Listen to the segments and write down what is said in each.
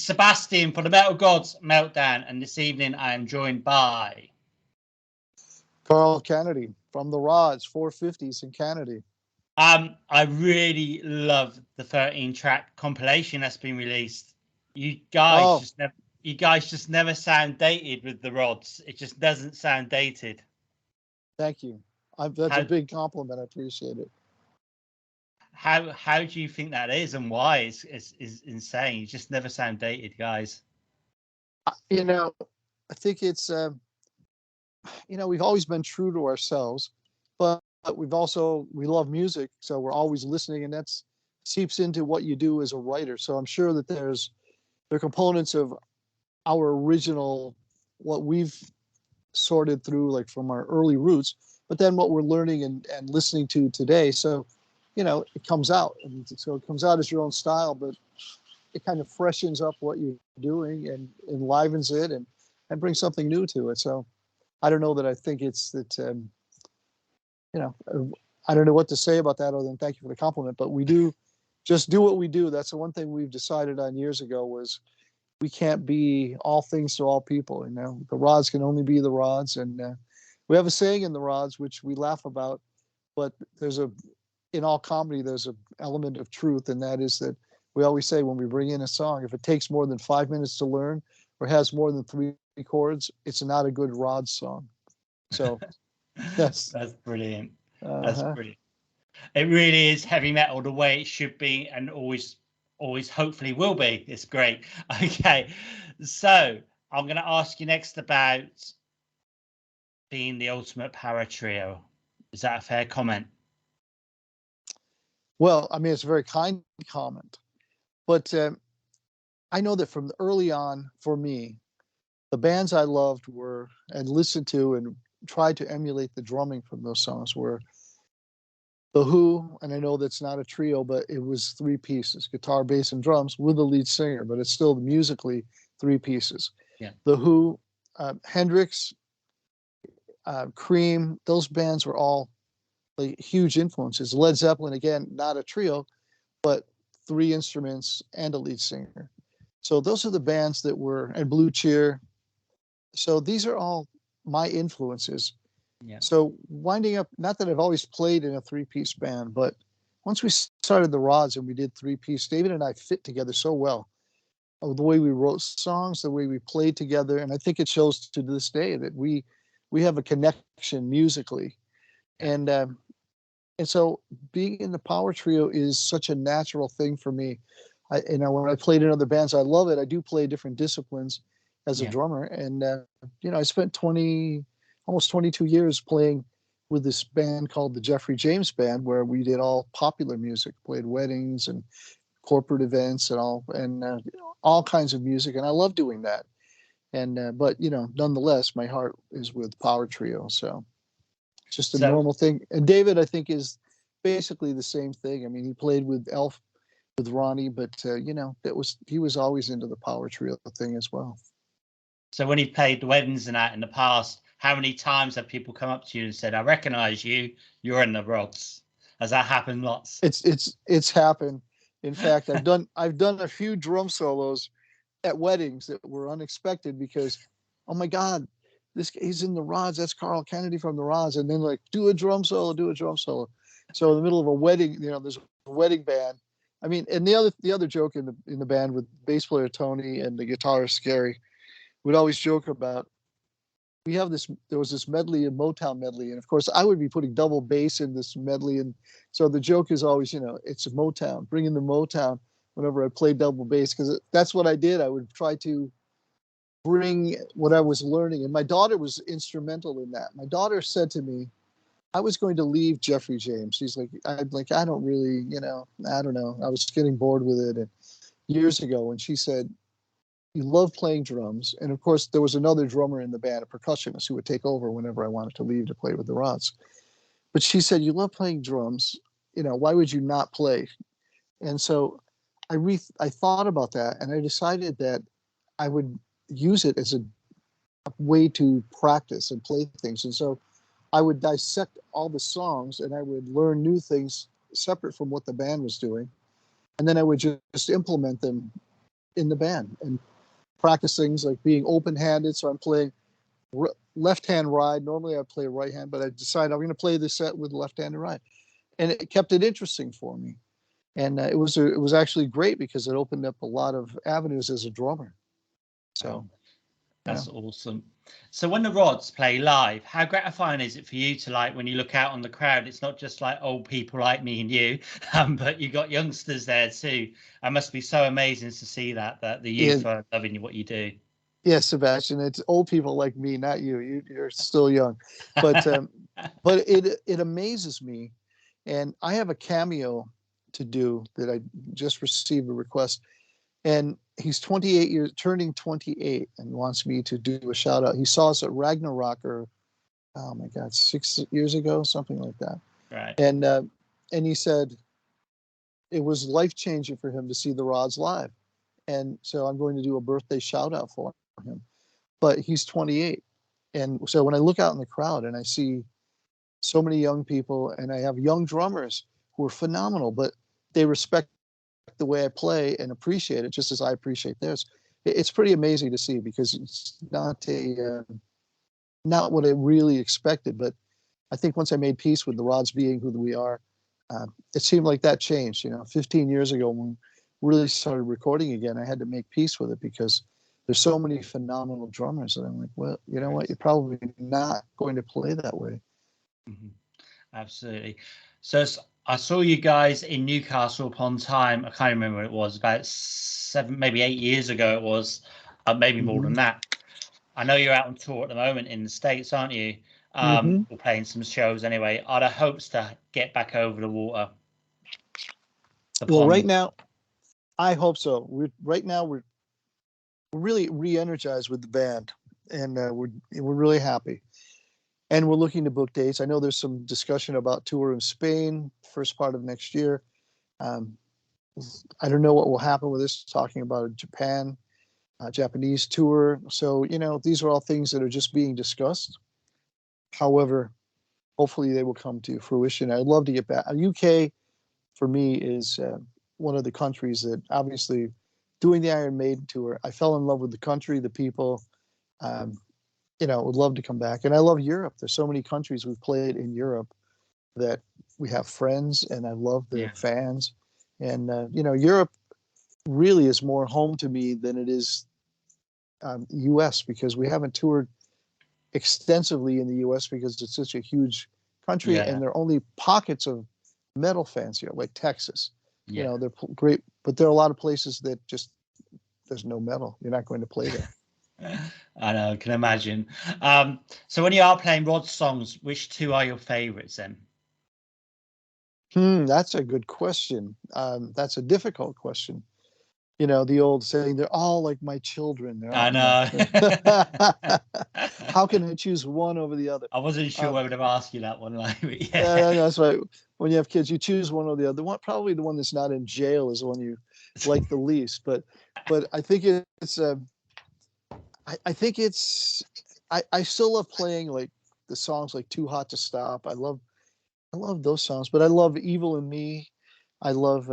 Sebastian for the Metal Gods Meltdown, and this evening I am joined by Carl Canedy from the RAWKS 450s in Canedy. I really love the 13-track compilation that's been released. You guys just never sound dated with the rods. It just doesn't sound dated. Thank you. That's a big compliment. I appreciate it. How do you think that is, and why? It's insane. You just never sound dated, guys. You know, I think it's we've always been true to ourselves, but we love music, so we're always listening, and that's seeps into what you do as a writer. So I'm sure that there are components of our original, what we've sorted through, like from our early roots, but then what we're learning and listening to today. So, it comes out, and so it comes out as your own style, but it kind of freshens up what you're doing and enlivens it and brings something new to it. So I don't know that I think it's that, I don't know what to say about that other than thank you for the compliment, but we do just do what we do. That's the one thing we've decided on years ago was we can't be all things to all people. The rods can only be the rods. And we have a saying in the rods, which we laugh about, but in all comedy, there's an element of truth. And that is that we always say when we bring in a song, if it takes more than 5 minutes to learn or has more than 3 chords, it's not a good rod song. So that's brilliant. That's brilliant. It really is heavy metal the way it should be, and always hopefully will be. It's great. Okay, so I'm going to ask you next about being the ultimate power trio. Is that a fair comment? Well, I mean, it's a very kind comment, but I know that from early on, for me, the bands I loved were and listened to and tried to emulate the drumming from those songs were The Who, and I know that's not a trio, but it was 3 pieces, guitar, bass, and drums with a lead singer, but it's still musically 3 pieces. Yeah. The Who, Hendrix, Cream, those bands were all like huge influences. Led Zeppelin, again, not a trio, but 3 instruments and a lead singer. So those are the bands that were, and Blue Cheer. So these are all my influences. Yeah. So winding up, not that I've always played in a 3-piece band, but once we started the Rods and we did 3-piece, David and I fit together so well. The way we wrote songs, the way we played together, and I think it shows to this day that we have a connection musically, and so being in the power trio is such a natural thing for me. When I played in other bands, I love it. I do play different disciplines as a drummer, and I spent almost 22 years playing with this band called the Jeffrey James Band, where we did all popular music, played weddings and corporate events and all kinds of music, and I love doing that. And but nonetheless, my heart is with power trio, so it's just a normal thing. And David, I think, is basically the same thing. I mean, he played with Elf, with Ronnie, but he was always into the power trio thing as well. So when he played the weddings and that in the past, how many times have people come up to you and said, "I recognize you. You're in the RAWKS"? Has that happened lots? It's happened. In fact, I've done a few drum solos at weddings that were unexpected because, oh my God, he's in the Rods. That's Carl Canedy from the Rods, and then like do a drum solo. So in the middle of a wedding, there's a wedding band. I mean, and the other joke in the band with bass player Tony and the guitarist Scary, we'd always joke about. There was this medley, a Motown medley, and of course I would be putting double bass in this medley, and so the joke is always, it's a Motown, bring in the Motown whenever I played double bass, because that's what I did. I would try to bring what I was learning, and my daughter was instrumental in that. My daughter said to me, I was going to leave Jeffrey James. She's like, I don't really, I don't know. I was getting bored with it, and years ago, and she said, you love playing drums. And of course, there was another drummer in the band, a percussionist, who would take over whenever I wanted to leave to play with the Rods. But she said, you love playing drums. Why would you not play? And so I thought about that, and I decided that I would use it as a way to practice and play things. And so I would dissect all the songs, and I would learn new things separate from what the band was doing. And then I would just implement them in the band and practice things like being open-handed. So I'm playing left-hand ride. Normally I play right hand, but I decided I'm going to play this set with left-handed ride, and it kept it interesting for me. And it was actually great because it opened up a lot of avenues as a drummer. So that's awesome. So when the Rods play live, how gratifying is it for you to, like, when you look out on the crowd, it's not just like old people like me and you, but you got youngsters there too. It must be so amazing to see that the youth are loving what you do. Yeah, Sebastian, it's old people like me, not you. You're still young, but it amazes me, and I have a cameo to do that I just received a request, and he's 28 years, turning 28, and wants me to do a shout out. He saw us at Ragnarok, or oh my God, 6 years ago, something like that. Right. And he said it was life changing for him to see the Rods live, and so I'm going to do a birthday shout out for him. But he's 28, and so when I look out in the crowd and I see so many young people, and I have young drummers who are phenomenal, but they respect the way I play and appreciate it just as I appreciate theirs. It's pretty amazing to see, because it's not what I really expected. But I think once I made peace with the Rods being who we are, it seemed like that changed. 15 years ago when we really started recording again, I had to make peace with it, because there's so many phenomenal drummers that I'm like, well, you know what? You're probably not going to play that way. Mm-hmm. Absolutely. So I saw you guys in Newcastle upon Tyne. I can't remember when it was, about 7, maybe 8 years ago it was, maybe more than that. I know you're out on tour at the moment in the States, aren't you? We're playing some shows anyway. Are there hopes to get back over the water? Well, right now, I hope so. We're really re-energized with the band, and we're really happy, and we're looking to book dates. I know there's some discussion about tour in Spain first part of next year. I don't know what will happen with this, talking about a Japanese tour. So these are all things that are just being discussed. However, hopefully they will come to fruition. I'd love to get back. UK for me is one of the countries that, obviously, doing the Iron Maiden tour, I fell in love with the country, the people. Would love to come back. And I love Europe. There's so many countries we've played in Europe that we have friends, and I love the fans. And Europe really is more home to me than it is US, because we haven't toured extensively in the US because it's such a huge country, and there are only pockets of metal fans here, like Texas. They're great, but there are a lot of places that just, there's no metal. You're not going to play there. I know, I can imagine. So when you are playing Rod songs, which two are your favorites then? That's a good question. That's a difficult question. The old saying, they're all like my children. I know. How can I choose one over the other? I wasn't sure whether to ask you that one. That's right. When you have kids, you choose one or the other. Probably the one that's not in jail is the one you like the least. But I think it's I still love playing like the songs like Too Hot to Stop. I love those songs, but I love Evil in Me. I love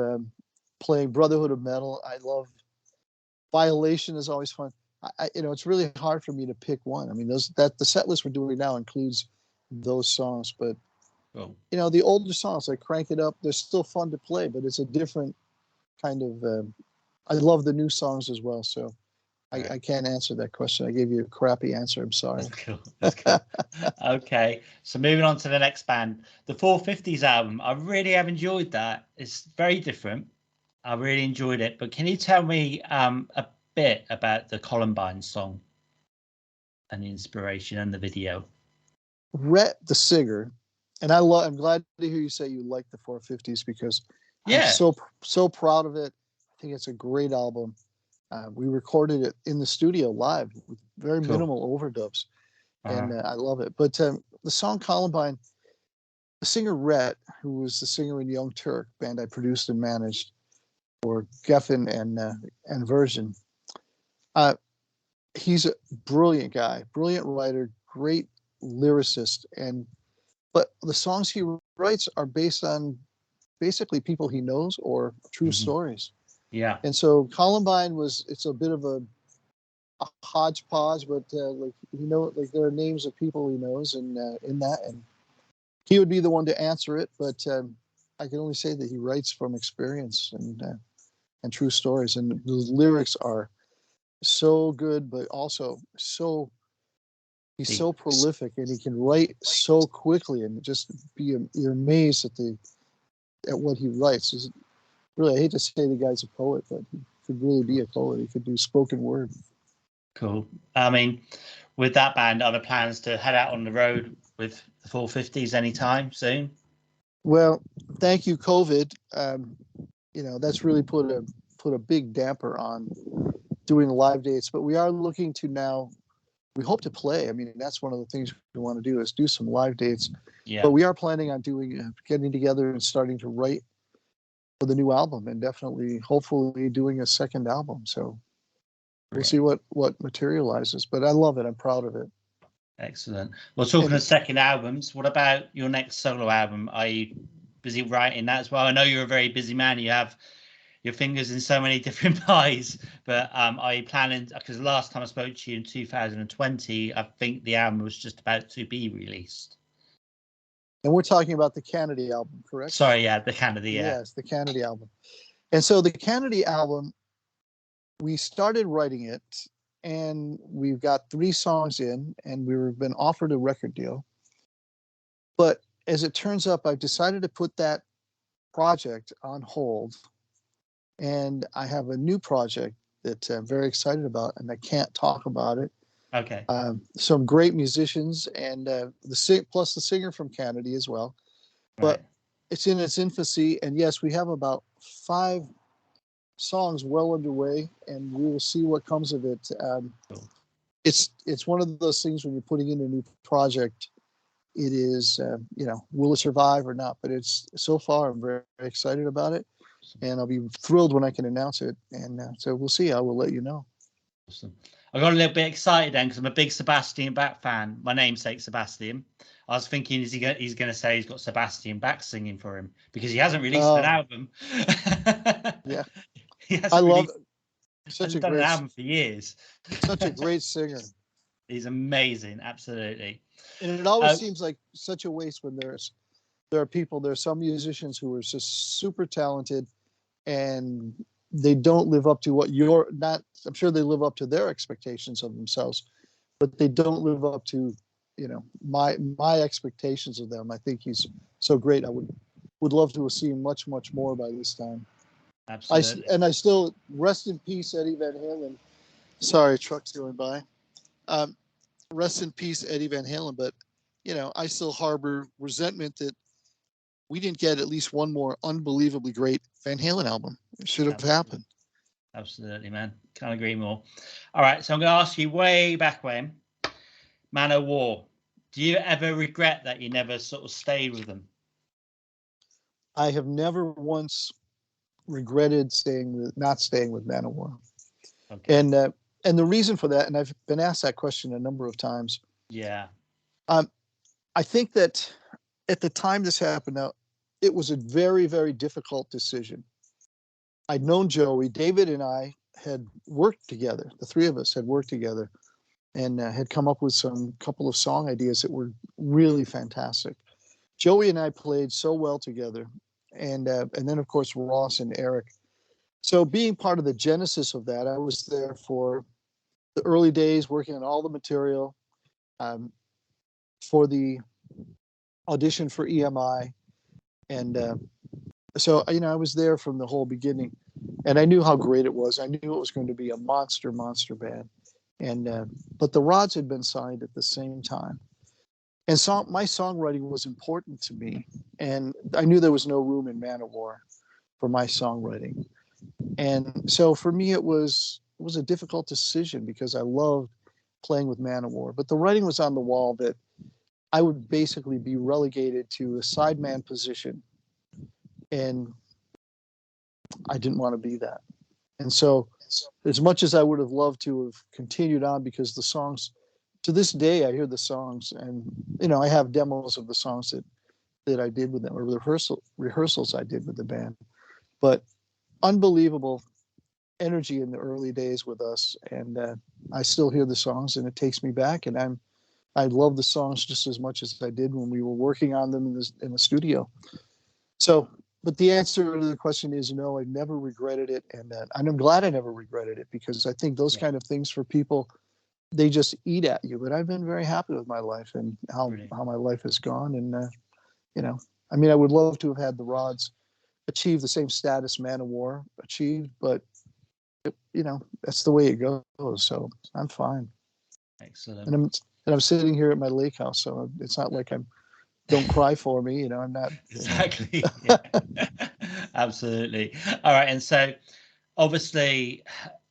playing Brotherhood of Metal. I love Violation is always fun. It's really hard for me to pick one. I mean, the set list we're doing now includes those songs, but the older songs like Crank It Up, they're still fun to play, but it's a different kind of. I love the new songs as well, so I can't answer that question. I gave you a crappy answer. I'm sorry. That's cool. Okay, so moving on to the next band, the 450s album. I really have enjoyed that. It's very different. I really enjoyed it. But can you tell me a bit about the Columbine song and the inspiration and the video? Rhett, the singer, and I'm glad to hear you say you like the 450s, because I'm so proud of it. I think it's a great album. We recorded it in the studio live with very minimal overdubs, and I love it. But the song Columbine, the singer Rhett, who was the singer in Young Turk, band I produced and managed for Geffen and Version, he's a brilliant guy, brilliant writer, great lyricist, but the songs he writes are based on basically people he knows or true stories. Yeah. And so Columbine it's a bit of a hodgepodge, but like like there are names of people he knows and in that, and he would be the one to answer it. But I can only say that he writes from experience and true stories, and the lyrics are so good, but also he's Deep. so prolific, and he can write so quickly, and just you're amazed at what he writes. Really, I hate to say the guy's a poet, but he could really be a poet. He could do spoken word. Cool. I mean, with that band, are there plans to head out on the road with the 450s anytime soon? Well, thank you, COVID. That's really put a big damper on doing live dates, but we are looking to now. We hope to play. I mean, that's one of the things we want to do is do some live dates. Yeah. But we are planning on getting together and starting to write for the new album, and definitely, hopefully, doing a second album. So we'll see what materializes. But I love it. I'm proud of it. Excellent. Well, talking of second albums, what about your next solo album? Are you busy writing that as well? I know you're a very busy man. You have your fingers in so many different pies, but are you planning, because the last time I spoke to you in 2020, I think the album was just about to be released. And we're talking about the Canedy album, correct? Sorry, yeah, the Canedy, yeah. Yes, the Canedy album. And so the Canedy album, we started writing it, and we've got 3 songs in, and we've been offered a record deal. But as it turns up, I've decided to put that project on hold, and I have a new project that I'm very excited about, and I can't talk about it. Okay. Some great musicians, and plus the singer from Canedy as well. But it's in its infancy, and yes, we have about 5 songs well underway, and we will see what comes of it. Cool. It's one of those things when you're putting in a new project, it is will it survive or not? But it's so far I'm very, very excited about it, and I'll be thrilled when I can announce it. And so we'll see. I will let you know. Awesome. I got a little bit excited then because I'm a big Sebastian Bach fan. My namesake Sebastian. I was thinking, he's going to say he's got Sebastian Bach singing for him because he hasn't released an album. Yeah, I love such a done great an album for years. Such a great singer. He's amazing, absolutely. And it always seems like such a waste when there are some musicians who are just super talented, and they don't live up to what you're not. I'm sure they live up to their expectations of themselves, but they don't live up to, my expectations of them. I think he's so great. I would love to have seen much more by this time. Absolutely. I still rest in peace, Eddie Van Halen. Sorry, truck's going by. Rest in peace, Eddie Van Halen. But I still harbor resentment that we didn't get at least one more unbelievably great Van Halen album. It should have happened. Absolutely, man. Can't agree more. All right, so I'm going to ask you way back when, Man O' War. Do you ever regret that you never sort of stayed with them? I have never once regretted not staying with Man O' War. Okay. And the reason for that, and I've been asked that question a number of times. Yeah. I think that at the time this happened, now it was a very, very difficult decision. I'd known Joey. David and I had worked together. The 3 of us had worked together and had come up with couple of song ideas that were really fantastic. Joey and I played so well together, and then of course Ross and Eric. So being part of the genesis of that, I was there for the early days, working on all the material for the audition for EMI, and so I was there from the whole beginning, and I knew how great it was. I knew it was going to be a monster band, and but the Rods had been signed at the same time, and my songwriting was important to me, and I knew there was no room in Man O' War for my songwriting, and so for me it was a difficult decision because I loved playing with Man O' War, but the writing was on the wall that I would basically be relegated to a sideman position, and I didn't want to be that. And so as much as I would have loved to have continued on, because the songs, to this day, I hear the songs, and I have demos of the songs that I did with them, or the rehearsals I did with the band. But unbelievable energy in the early days with us, and I still hear the songs, and it takes me back, and I love the songs just as much as I did when we were working on them in the studio. So, but the answer to the question is no. I never regretted it, and I'm glad I never regretted it, because I think those kind of things for people, they just eat at you. But I've been very happy with my life and how my life has gone, and you know, I mean, I would love to have had the Rods achieve the same status Man of War achieved, but you know, that's the way it goes. So I'm fine. Excellent. And I'm sitting here at my lake house, so it's not like don't cry for me. You know, I'm not exactly. Yeah. Absolutely. All right. And so, obviously,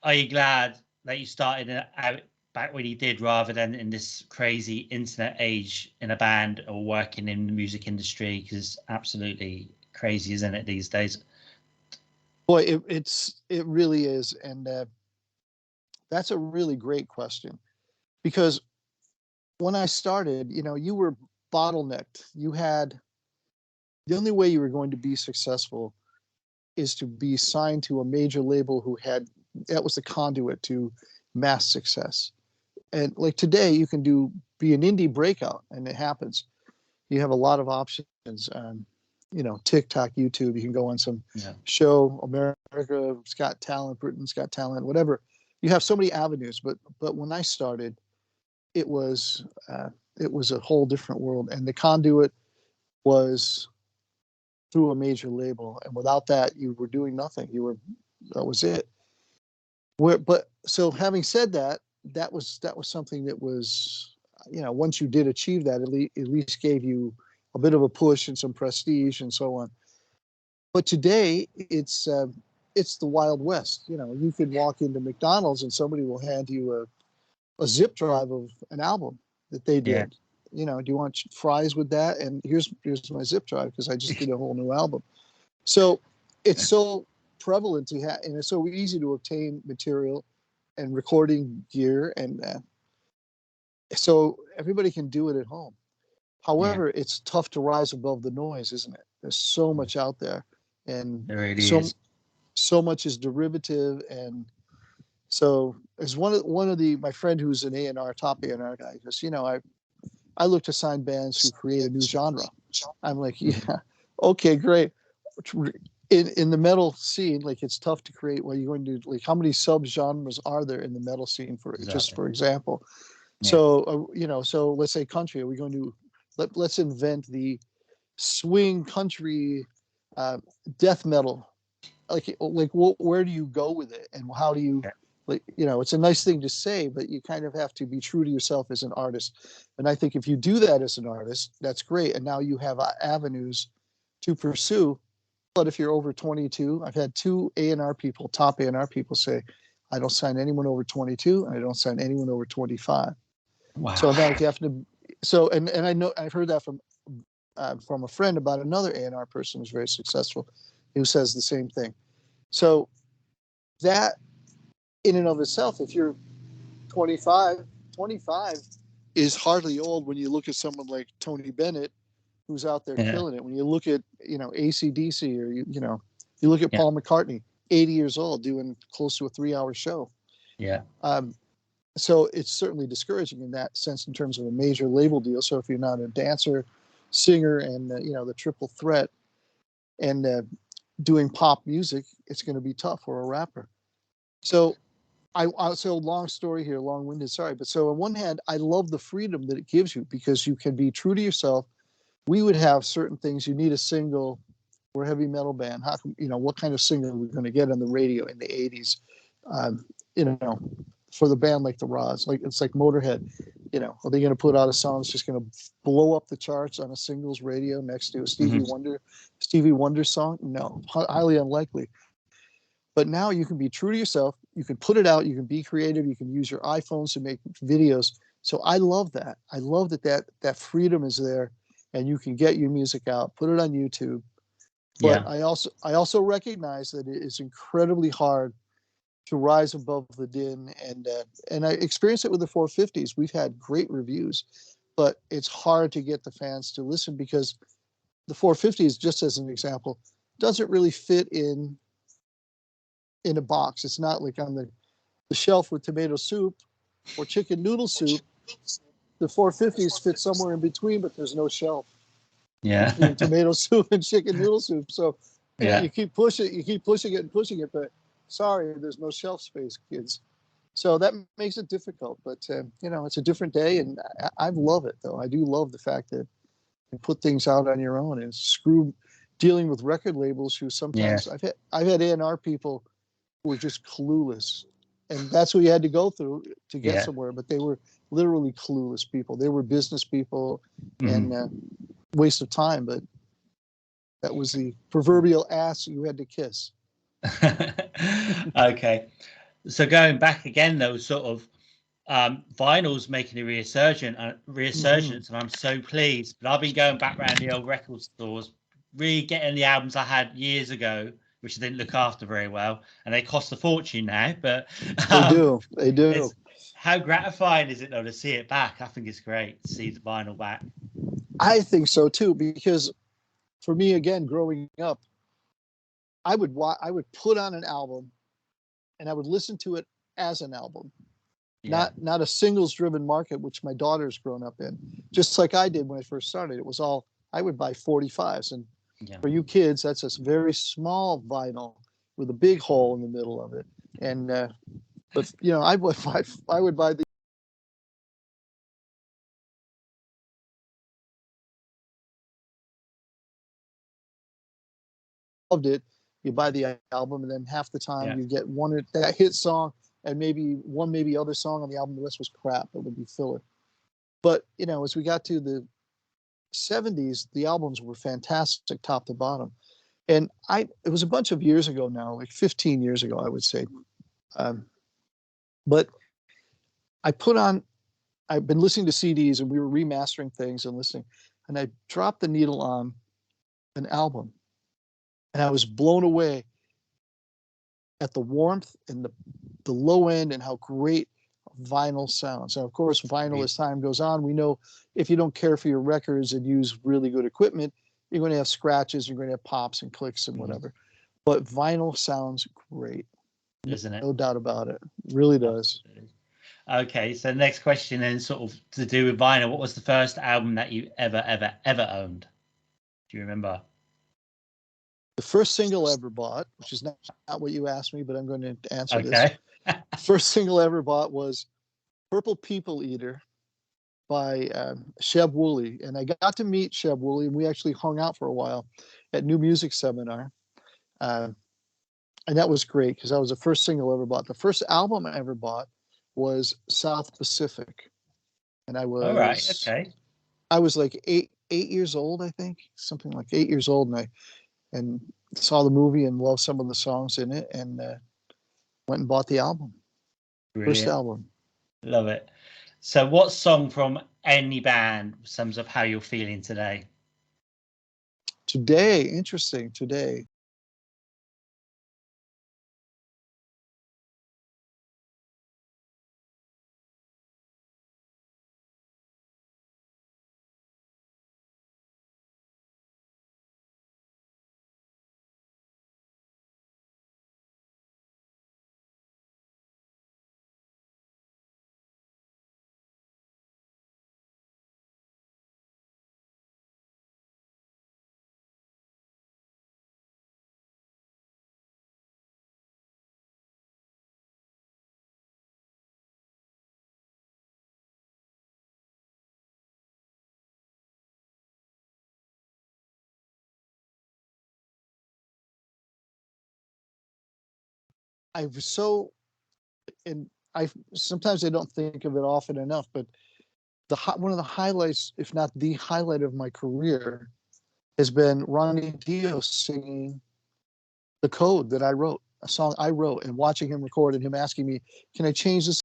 are you glad that you started out back when you did, rather than in this crazy internet age in a band or working in the music industry? Because absolutely crazy, isn't it, these days? Boy, it really is, and that's a really great question, because when I started, you know, you were bottlenecked. You had the only way you were going to be successful is to be signed to a major label who had that was the conduit to mass success. And like today, you can be an indie breakout, and it happens. You have a lot of options. You know, TikTok, YouTube. You can go on some show, America's Got Talent, Britain's Got Talent, whatever. You have so many avenues. But when I started, it was a whole different world, and the conduit was through a major label, and without that, you were doing nothing. That was it. But so having said that, that was something that was, you know, once you did achieve that, at least gave you a bit of a push and some prestige and so on. But today, it's the Wild West. You know, you could walk into McDonald's and somebody will hand you a zip drive of an album that they did. You know, do you want fries with that? And here's my zip drive, because I just did a whole new album. So it's so prevalent to have, and it's so easy to obtain material and recording gear, and so everybody can do it at home. However, it's tough to rise above the noise, isn't it? There's so much out there, and it really is. So much is derivative. And so as one of my friend who's an A&R, top A&R guy, goes, you know, I look to sign bands who create a new genre. I'm like, yeah, okay, great. In the metal scene, like, it's tough to create. Well, you're going to, like, how many subgenres are there in the metal scene, just for example? So you know, so let's say country. Are we going to let's invent the swing country death metal? Where do you go with it, and how do you, like, you know, it's a nice thing to say, but you kind of have to be true to yourself as an artist. And I think if you do that as an artist, that's great. And now you have avenues to pursue. But if you're over 22, I've had two A&R people, top A&R people, say, I don't sign anyone over 22, and I don't sign anyone over 25. Wow. So now you have to. So and I know I've heard that from a friend about another A&R person who's very successful, who says the same thing. So that in and of itself, if you're 25 is hardly old when you look at someone like Tony Bennett, who's out there killing it. When you look at, you know, AC/DC, or you know, you look at Paul McCartney, 80 years old, doing close to a 3-hour show. So it's certainly discouraging in that sense, in terms of a major label deal. So if you're not a dancer, singer, and you know, the triple threat, and doing pop music, it's going to be tough for a rapper. So so long story here, long-winded, sorry. But so on one hand, I love the freedom that it gives you, because you can be true to yourself. We would have certain things. You need a single. We're a heavy metal band. How can, you know, what kind of singer are we going to get on the radio in the 80s? You know, for the band like the Rods, like, it's like Motorhead. You know, are they going to put out a song that's just going to blow up the charts on a singles radio next to a Stevie Wonder song? No, highly unlikely. But now you can be true to yourself. You can put it out. You can be creative. You can use your iPhones to make videos. So I love that. I love that freedom is there, and you can get your music out, put it on YouTube. But I also recognize that it is incredibly hard to rise above the din, and I experienced it with the 450s. We've had great reviews, but it's hard to get the fans to listen, because the 450s, just as an example, doesn't really fit in in a box. It's not like on the shelf with tomato soup or chicken noodle soup. The 450s fit somewhere in between, but there's no shelf between tomato soup and chicken noodle soup. So you keep pushing it and pushing it, but sorry, there's no shelf space, kids. So that makes it difficult. But it's a different day, and I love it though. I do love the fact that you put things out on your own and dealing with record labels who sometimes I've had A&R people who were just clueless, and that's what you had to go through to get somewhere. But they were literally clueless people. They were business people, and waste of time. But that was the proverbial ass you had to kiss. Okay, so going back again, though, sort of vinyl's making a resurgence, and I'm so pleased. But I've been going back around the old record stores, really getting the albums I had years ago, which I didn't look after very well, and they cost a fortune now. But they do. How gratifying is it though to see it back? I think it's great to see the vinyl back. I think so too, because for me, again, growing up, I would put on an album, and I would listen to it as an album. Not a singles driven market, which my daughter's grown up in, just like I did when I first started. It was all, I would buy 45s, and for you kids, that's a very small vinyl with a big hole in the middle of it. And but I would buy the loved it. You buy the album, and then half the time you get that hit song and maybe other song on the album. The rest was crap. It would be filler. But as we got to the 70s, the albums were fantastic, top to bottom. And it was a bunch of years ago now, like 15 years ago, I would say. But I've been listening to CDs, and we were remastering things and listening, and I dropped the needle on an album, and I was blown away at the warmth and the low end and how great vinyl sounds. And of course, vinyl, as time goes on, we know if you don't care for your records and use really good equipment, you're going to have scratches, you're going to have pops and clicks and whatever. But vinyl sounds great, isn't it? No doubt about it. It really does. Okay, so next question then, sort of to do with vinyl. What was the first album that you ever owned? Do you remember? The first single I ever bought, which is not what you asked me, but I'm going to answer this. First single I ever bought was Purple People Eater by Sheb Woolley. And I got to meet Sheb Woolley, and we actually hung out for a while at New Music Seminar. And that was great because that was the first single I ever bought. The first album I ever bought was South Pacific. And I was I was like eight years old, I think, something like 8 years old, and saw the movie and loved some of the songs in it, and went and bought the album. Brilliant. First album. Love it. So what song from any band sums up how you're feeling today? Interesting. Today. I was so, and sometimes I don't think of it often enough, but one of the highlights, if not the highlight of my career, has been Ronnie Dio singing The Code that I wrote, a song I wrote, and watching him record and him asking me, can I change this